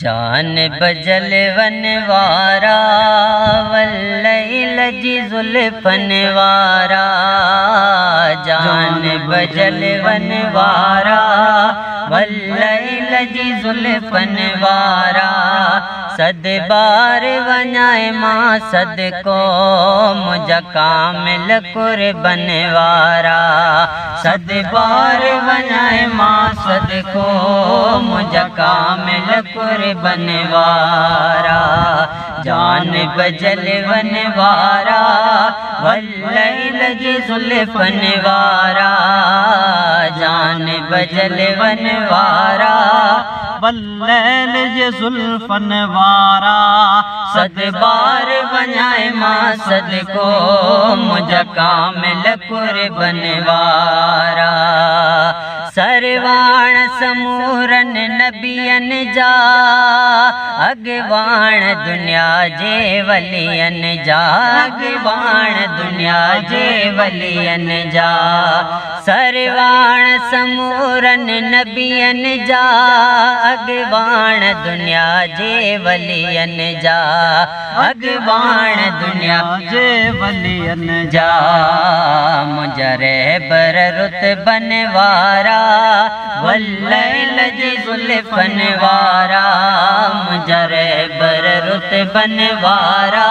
जान बजल वनवारा वल्लैल जी जुल्फन वारा। जान बजल वनवारा वल्लैल जी जुल्फन वारा। सद बार वञाए मां सदको मुझा कामिल कुर्बन वारा। सद बार वञाए मां सदको मुझा कामिल कुर्बन वारा। जान बजल वनवारा वल्लैल जी जुल्फन वारा। जान बजल वनवारा वल्लैल जी जुल्फन वारा। सद बार वञाए मां सदको मुझा कामिल कुर्बन वारा। सरवाण समूरन नबियन जा अगवाण दुनिया जे वलियन जा। अगवाण दुनिया जे वलियन जा। सरवाण समूरन नबियन जा अगवाण दुनिया जे वलियन जा। अगवाण दुनिया जे वलियन जा। मुझा रहबर रुतबन वारा वल्लैल जी जुल्फन वारा। मुझा रहबर रुतबन वारा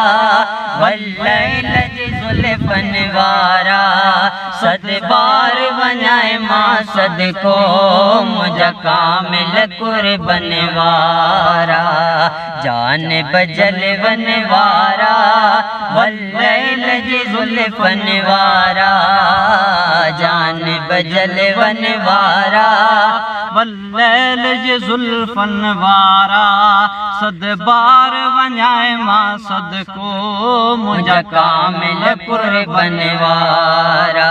वल्लैल जी जुल्फन वारा। सद बार वञाए मां सदको मुझा कामिल कुर्बन वारा। जान बजल वनवारा वल्लैल जी जुल्फन वारा। जान बजल वनवारा वल्लैल जी जुल्फन वारा। सद बार वञाए मां सदको मुझा कामिल कुर्बन वारा।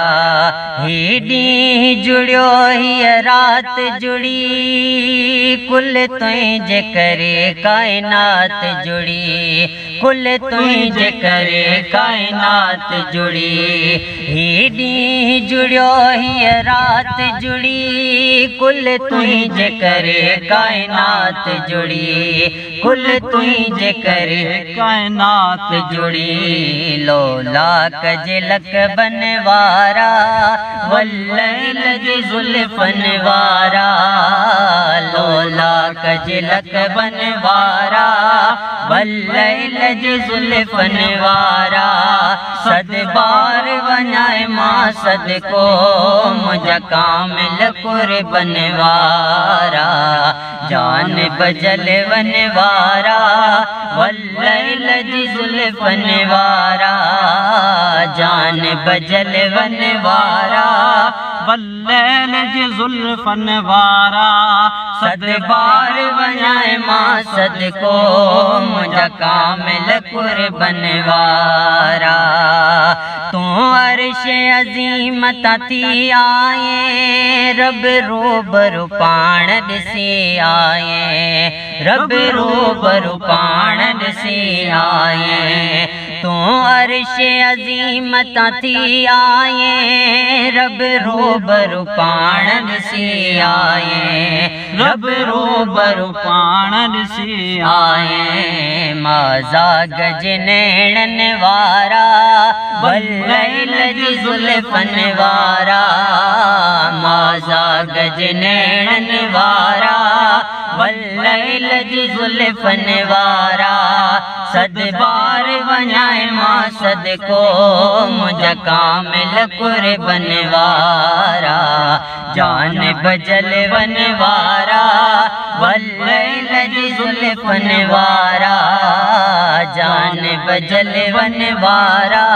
ही ॾींहुं जुड़ियो हीअ रात जुड़ी कुल तुंहिंजे करे काइनात जुड़ी। कुल तुंहिंजे करे काइनात जुड़ी। ही ॾींहुं जुड़ियो हीअ रात जुड़ी कुल तुंहिंजे करे काइनात जुड़ी। कुल तुंहिंजे करे काइनात जुड़ी। लोलाक जे लक़बन वारा वल्लैल जी जुल्फन वारा। लोलाक जे लक़बन वारा वल्लैल जी जुल्फन वारा। सद बार वञाए मां सदको मुझा कामिल कुर्बन वारा। जान बजल वनवारा वल्लैल जी जुल्फन वारा। जान बजल वनवारा वल्लैल जी जुल्फन वारा। सद बार वञाए मां सदको मुझा कामिल कुर्बन वारा। तू अर्श अज़ीम ताती आए रब रूबरू पाण ॾिसी आए। रब रूबरू पाण ॾिसी आए। तू अर्श अज़ीम ताती आए रब रूबरू पाण ॾिसी आए। रब रूबरू पाण ॾिसी आए। माज़ा गज नैणन वारा वल्लैल जी जुल्फन वारा। माज़ा गज नैणन वारा वल्लैल जी जुल्फन वारा। सद बार वञाए मां सदको मुझा कामिल कुर्बन वारा। जान बजल वनवारा वल्लैल जी जुल्फन वारा। जान बजल वनवारा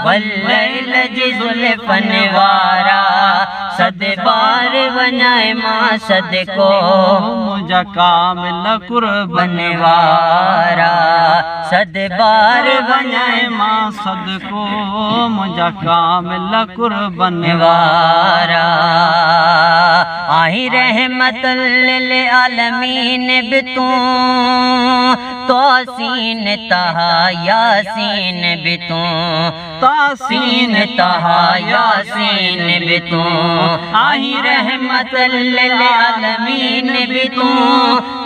वल्लैल जी जुल्फन वारा। सद बार वञाए मां सदको मुझा कामिल कुर्बन वारा। सद बार वञाए मां सदको मुंहिंजा कामिल कुर्बन वारा आही रहमत लिल आलमीन भी तू तोसीन तहा यासीन भी तू तासीन तहा यासीन भी तू आही रहमत लिल आलमीन भी तू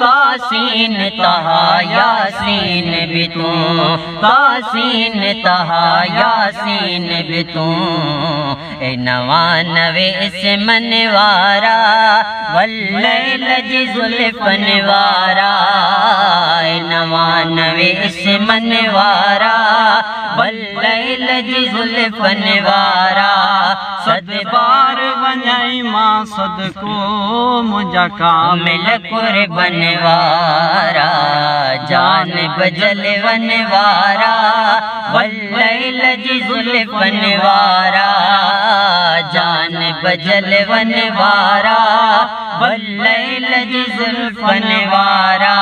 तासीन तहा यासीन भी तू तासीन तहा यासीन भी तू ए 99 इसमन वारा वल्लैल जी ज़ुल्फ़न वारा ए 99 इसमन वारा वल्लैल जी ज़ुल्फ़न वारा सद बार वञाई मां सदको मुंहिंजा कामिल कामिल कुर्बन वारा जान बजल वन वारा वल्लैल जी ज़ुल्फ़न वारा जान बजल वन वारा वल्लैल जी ज़ुल्फ़न वारा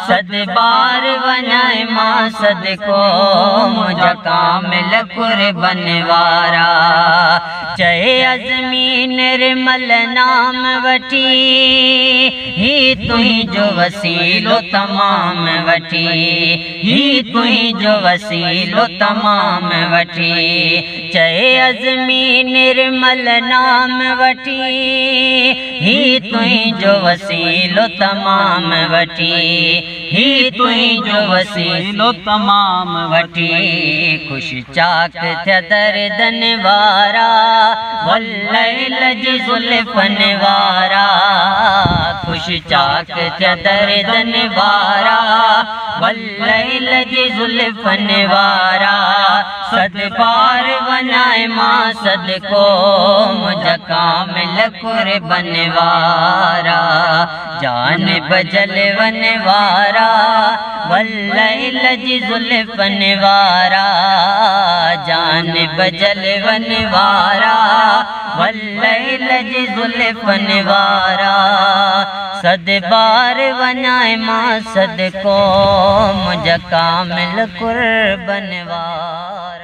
सद बार वञाए मां सदको मुंहिंजा कामिल कुर्बन वारा चए अज़मी निर्मल नाम वठी ही तुंहिंजो वसीलो तमाम वठी ही तुंहिंजो वसीलो तमाम वठी चए अज़मी निर्मल नाम वठी ही तुंहिंजो वसीलो तमाम वठी ही तुंहिंजो वसीलो तमाम वठी खुश चाक थिया दर्दन वारा वल्लैल जी ज़ुल्फ़न वारा खुश चाक थिया दर्दन वारा वल्लैल जी ज़ुल्फ़न वारा सद बार वञाए मां सदको मुंहिंजा कामिल कुर्बन वारा जान बजल वन वारा वल्लैल जी ज़ुल्फ़न वारा जान बजल वन वारा वल्लैल जी ज़ुल्फ़न वारा सद बार वञाए मां सदको मुंहिंजा कामिल कुर्बन वारा।